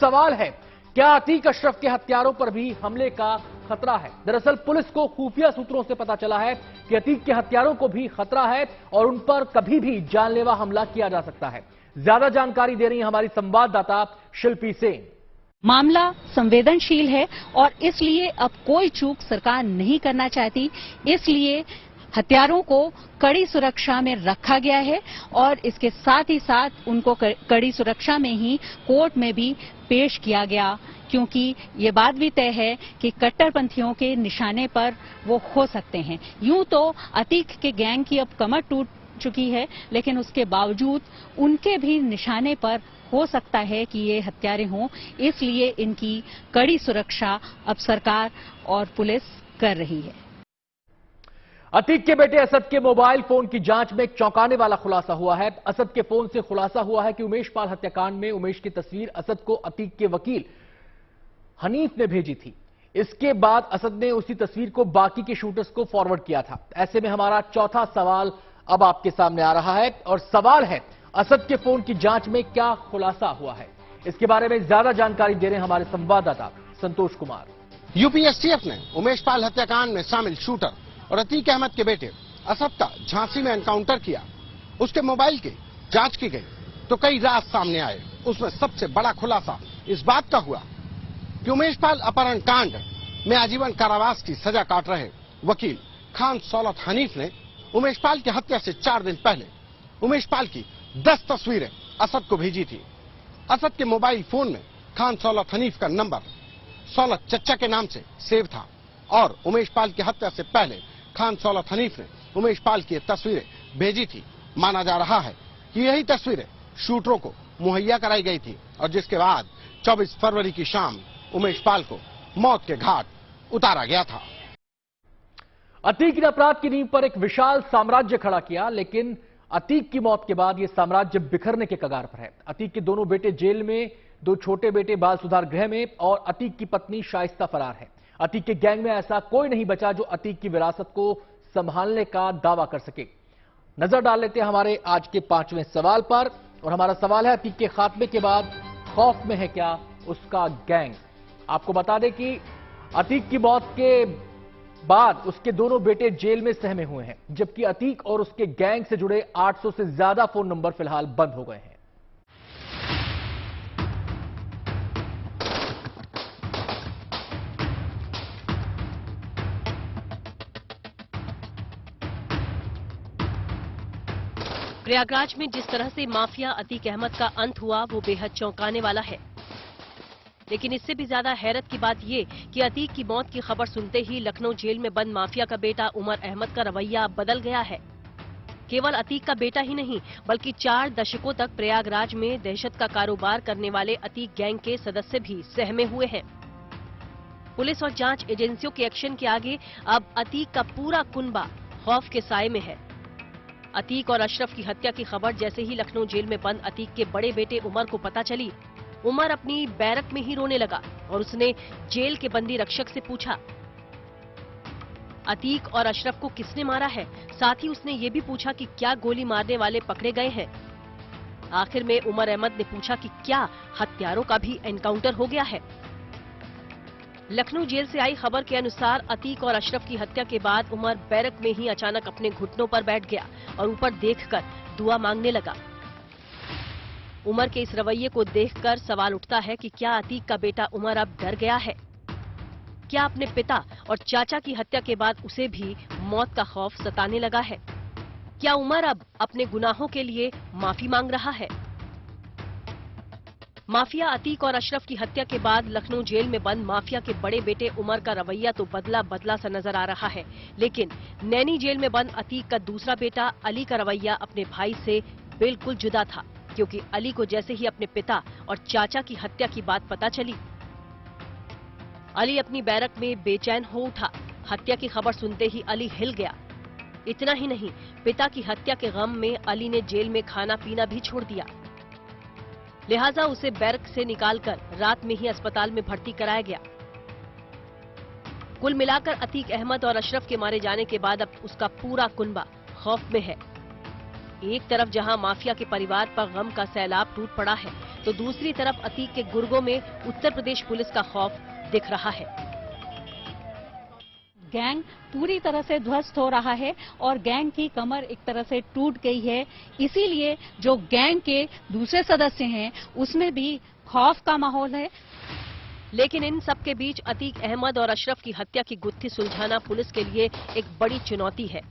सवाल है, क्या अतीक अशरफ के हत्यारों पर भी हमले का खतरा है? दरअसल पुलिस को खुफिया सूत्रों से पता चला है कि अतीक के हत्यारों को भी खतरा है और उन पर कभी भी जानलेवा हमला किया जा सकता है। ज्यादा जानकारी दे रही है हमारी संवाददाता शिल्पी सेन। मामला संवेदनशील है और इसलिए अब कोई चूक सरकार नहीं करना चाहती, इसलिए हत्यारों को कड़ी सुरक्षा में रखा गया है और इसके साथ ही साथ उनको कड़ी सुरक्षा में ही कोर्ट में भी पेश किया गया, क्योंकि ये बात भी तय है कि कट्टरपंथियों के निशाने पर वो हो सकते हैं। यूं तो अतीक के गैंग की अब कमर टूट चुकी है, लेकिन उसके बावजूद उनके भी निशाने पर हो सकता है कि ये हत्यारे हों, इसलिए इनकी कड़ी सुरक्षा अब सरकार और पुलिस कर रही है। अतीक के बेटे असद के मोबाइल फोन की जांच में एक चौंकाने वाला खुलासा हुआ है। असद के फोन से खुलासा हुआ है कि उमेश पाल हत्याकांड में उमेश की तस्वीर असद को अतीक के वकील हनीफ ने भेजी थी। इसके बाद असद ने उसी तस्वीर को बाकी के शूटर्स को फॉरवर्ड किया था। ऐसे में हमारा चौथा सवाल अब आपके सामने आ रहा है और सवाल है, असद के फोन की जांच में क्या खुलासा हुआ है? इसके बारे में ज्यादा जानकारी दे रहे हैं हमारे संवाददाता संतोष कुमार। यूपीएसटीएफ ने उमेश पाल हत्याकांड में शामिल शूटर और अतीक अहमद के बेटे असद का झांसी में एनकाउंटर किया। उसके मोबाइल की जांच की गई तो कई राज सामने आए। उसमें सबसे बड़ा खुलासा इस बात का हुआ कि उमेश पाल अपहरण कांड में आजीवन कारावास की सजा काट रहे वकील खान सौलत हनीफ ने उमेश पाल की हत्या से 4 दिन पहले उमेश पाल की 10 तस्वीरें असद को भेजी थी। असद के मोबाइल फोन में खान सौलत हनीफ का नंबर सौलत चच्चा के नाम से सेव था और उमेश पाल की हत्या से पहले खान सौलत हनीफ ने उमेश पाल की तस्वीरें भेजी थी। माना जा रहा है कि यही तस्वीरें शूटरों को मुहैया कराई गई थी और जिसके बाद 24 फरवरी की शाम उमेश पाल को मौत के घाट उतारा गया था। अतीक ने अपराध की नींव पर एक विशाल साम्राज्य खड़ा किया, लेकिन अतीक की मौत के बाद यह साम्राज्य बिखरने के कगार पर है। अतीक के दोनों बेटे जेल में, 2 छोटे बेटे बाल सुधार गृह में और अतीक की पत्नी शाइस्ता फरार है। अतीक के गैंग में ऐसा कोई नहीं बचा जो अतीक की विरासत को संभालने का दावा कर सके। नजर डाल लेते हैं हमारे आज के 5वें सवाल पर और हमारा सवाल है, अतीक के खात्मे के बाद खौफ में है क्या उसका गैंग? आपको बता दें कि अतीक की मौत के बाद उसके दोनों बेटे जेल में सहमे हुए हैं, जबकि अतीक और उसके गैंग से जुड़े 800 से ज्यादा फोन नंबर फिलहाल बंद हो गए हैं। प्रयागराज में जिस तरह से माफिया अतीक अहमद का अंत हुआ वो बेहद चौंकाने वाला है, लेकिन इससे भी ज्यादा हैरत की बात ये कि अतीक की मौत की खबर सुनते ही लखनऊ जेल में बंद माफिया का बेटा उमर अहमद का रवैया बदल गया है। केवल अतीक का बेटा ही नहीं बल्कि 4 दशकों तक प्रयागराज में दहशत का कारोबार करने वाले अतीक गैंग के सदस्य भी सहमे हुए हैं। पुलिस और जांच एजेंसियों के एक्शन के आगे अब अतीक का पूरा कुनबा खौफ के साए में है। अतीक और अशरफ की हत्या की खबर जैसे ही लखनऊ जेल में बंद अतीक के बड़े बेटे उमर को पता चली, उमर अपनी बैरक में ही रोने लगा और उसने जेल के बंदी रक्षक से पूछा अतीक और अशरफ को किसने मारा है। साथ ही उसने ये भी पूछा कि क्या गोली मारने वाले पकड़े गए हैं। आखिर में उमर अहमद ने पूछा कि क्या हत्यारों का भी एनकाउंटर हो गया है। लखनऊ जेल से आई खबर के अनुसार अतीक और अशरफ की हत्या के बाद उमर बैरक में ही अचानक अपने घुटनों पर बैठ गया और ऊपर देखकर दुआ मांगने लगा। उमर के इस रवैये को देखकर सवाल उठता है कि क्या अतीक का बेटा उमर अब डर गया है? क्या अपने पिता और चाचा की हत्या के बाद उसे भी मौत का खौफ सताने लगा है? क्या उमर अब अपने गुनाहों के लिए माफी मांग रहा है? माफिया अतीक और अशरफ की हत्या के बाद लखनऊ जेल में बंद माफिया के बड़े बेटे उमर का रवैया तो बदला बदला सा नजर आ रहा है, लेकिन नैनी जेल में बंद अतीक का दूसरा बेटा अली का रवैया अपने भाई से बिल्कुल जुदा था, क्योंकि अली को जैसे ही अपने पिता और चाचा की हत्या की बात पता चली, अली अपनी बैरक में बेचैन हो उठा। हत्या की खबर सुनते ही अली हिल गया। इतना ही नहीं, पिता की हत्या के गम में अली ने जेल में खाना पीना भी छोड़ दिया। लिहाजा उसे बैरक से निकालकर रात में ही अस्पताल में भर्ती कराया गया। कुल मिलाकर अतीक अहमद और अशरफ के मारे जाने के बाद अब उसका पूरा कुनबा खौफ में है। एक तरफ जहां माफिया के परिवार पर गम का सैलाब टूट पड़ा है, तो दूसरी तरफ अतीक के गुर्गों में उत्तर प्रदेश पुलिस का खौफ दिख रहा है। गैंग पूरी तरह से ध्वस्त हो रहा है और गैंग की कमर एक तरह से टूट गई है। इसीलिए जो गैंग के दूसरे सदस्य हैं उसमें भी खौफ का माहौल है। लेकिन इन सब के बीच अतीक अहमद और अशरफ की हत्या की गुत्थी सुलझाना पुलिस के लिए एक बड़ी चुनौती है।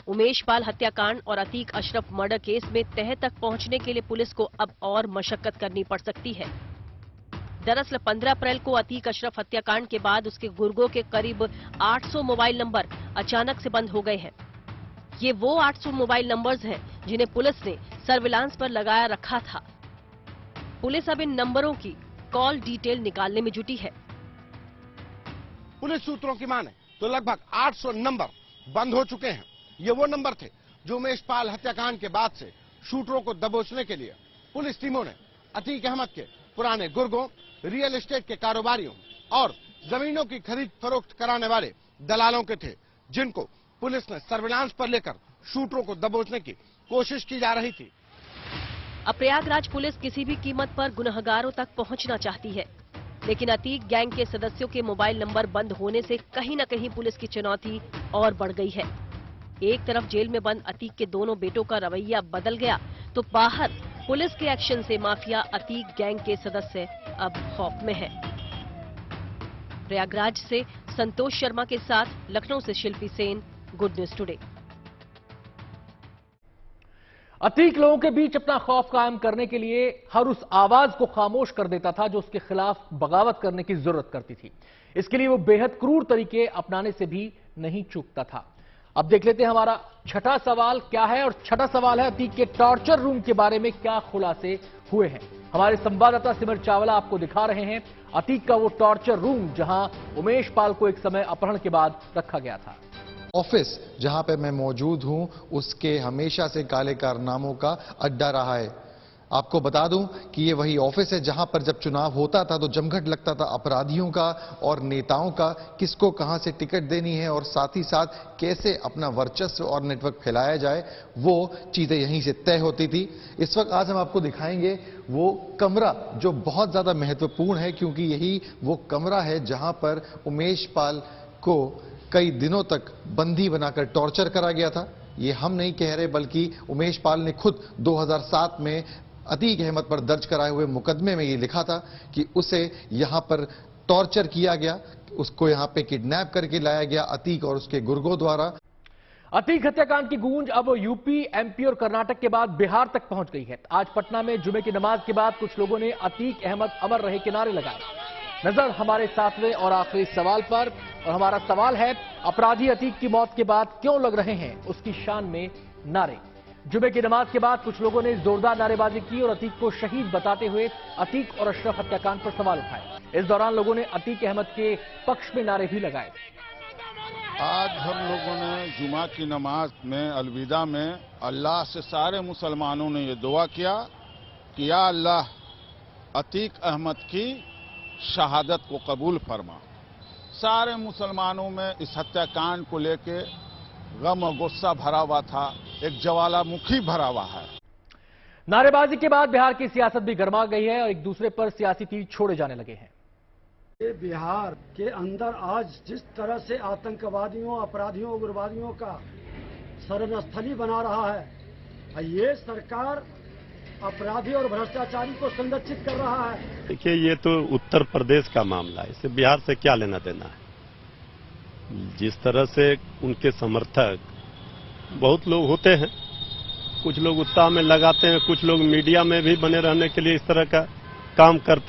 उमेश पाल हत्याकांड और अतीक अशरफ मर्डर केस में तह तक पहुंचने के लिए पुलिस को अब और मशक्कत करनी पड़ सकती है। दरअसल 15 अप्रैल को अतीक अशरफ हत्याकांड के बाद उसके गुर्गों के करीब 800 मोबाइल नंबर अचानक से बंद हो गए हैं। ये वो 800 मोबाइल नंबर्स हैं जिन्हें पुलिस ने सर्विलांस पर लगाया रखा था। पुलिस अब इन नंबरों की कॉल डिटेल निकालने में जुटी है। पुलिस सूत्रों की माने तो लगभग 800 नंबर बंद हो चुके हैं। ये वो नंबर थे जो उमेश पाल हत्याकांड के बाद से शूटरों को दबोचने के लिए पुलिस टीमों ने अतीक अहमद के पुराने गुर्गों, रियल एस्टेट के कारोबारियों और जमीनों की खरीद फरोख्त कराने वाले दलालों के थे, जिनको पुलिस ने सर्विलांस पर लेकर शूटरों को दबोचने की कोशिश की जा रही थी। अब प्रयागराज पुलिस किसी भी कीमत पर गुनहगारों तक पहुंचना चाहती है, लेकिन अतीक गैंग के सदस्यों के मोबाइल नंबर बंद होने से कहीं न कहीं पुलिस की चुनौती और बढ़ गई है। एक तरफ जेल में बंद अतीक के दोनों बेटों का रवैया बदल गया, तो बाहर पुलिस के एक्शन से माफिया अतीक गैंग के सदस्य अब खौफ में है। प्रयागराज से संतोष शर्मा के साथ लखनऊ से Shilpi Sen, good news today. Atiq लोगों के बीच अपना खौफ कायम करने के लिए हर उस आवाज को खामोश कर देता था जो उसके खिलाफ बगावत करने की जरूरत करती थी। इसके लिए वो बेहद क्रूर तरीके अपनाने से भी नहीं चूकता था। अब देख लेते हैं हमारा छठा सवाल क्या है, और छठा सवाल है अतीक के टॉर्चर रूम के बारे में क्या खुलासे हुए हैं। हमारे संवाददाता सिमर चावला आपको दिखा रहे हैं अतीक का वो टॉर्चर रूम जहां उमेश पाल को एक समय अपहरण के बाद रखा गया था। ऑफिस जहां पे मैं मौजूद हूं उसके हमेशा से काले कारनामों का अड्डा रहा है। आपको बता दूं कि ये वही ऑफिस है जहां पर जब चुनाव होता था तो जमघट लगता था अपराधियों का और नेताओं का, किसको कहां से टिकट देनी है और साथ ही साथ कैसे अपना वर्चस्व और नेटवर्क फैलाया जाए, वो चीजें यहीं से तय होती थी। इस वक्त आज हम आपको दिखाएंगे वो कमरा जो बहुत ज्यादा महत्वपूर्ण है, क्योंकि यही वो कमरा है जहां पर उमेश पाल को कई दिनों तक बंदी बनाकर टॉर्चर करा गया था। ये हम नहीं कह रहे, बल्कि उमेश पाल ने खुद 2007 में अतीक अहमद पर दर्ज कराए हुए मुकदमे में ये लिखा था कि उसे यहां पर टॉर्चर किया गया, उसको यहां पे किडनैप करके लाया गया अतीक और उसके गुर्गों द्वारा। अतीक हत्याकांड की गूंज अब यूपी, एमपी और कर्नाटक के बाद बिहार तक पहुंच गई है। आज पटना में जुमे की नमाज के बाद कुछ लोगों ने अतीक अहमद अमर रहे के नारे लगाए। नजर हमारे सातवें और आखिरी सवाल पर, और हमारा सवाल है अपराधी अतीक की मौत के बाद क्यों लग रहे हैं उसकी शान में नारे। जुमे की नमाज के बाद कुछ लोगों ने जोरदार नारेबाजी की और अतीक को शहीद बताते हुए अतीक और अशरफ हत्याकांड पर सवाल उठाए। इस दौरान लोगों ने अतीक अहमद के पक्ष में नारे भी लगाए। आज हम लोगों ने जुमा की नमाज में अलविदा में अल्लाह से सारे मुसलमानों ने ये दुआ किया कि या अल्लाह अतीक अहमद की शहादत को कबूल फरमा। सारे मुसलमानों में इस हत्याकांड को लेके गम और गुस्सा भरा हुआ था, एक ज्वालामुखी भरा हुआ है। नारेबाजी के बाद बिहार की सियासत भी गर्मा गई है और एक दूसरे पर सियासी तीर छोड़े जाने लगे हैं। ये बिहार के अंदर आज जिस तरह से आतंकवादियों, अपराधियों, उग्रवादियों का शरणस्थली बना रहा है, ये सरकार अपराधी और भ्रष्टाचारी को संरक्षित कर रहा है। देखिए, ये तो उत्तर प्रदेश का मामला है, इससे बिहार से क्या लेना देना है। जिस तरह से उनके समर्थक बहुत लोग होते हैं, कुछ लोग उत्साह में लगाते हैं, कुछ लोग मीडिया में भी बने रहने के लिए इस तरह का काम करते हैं।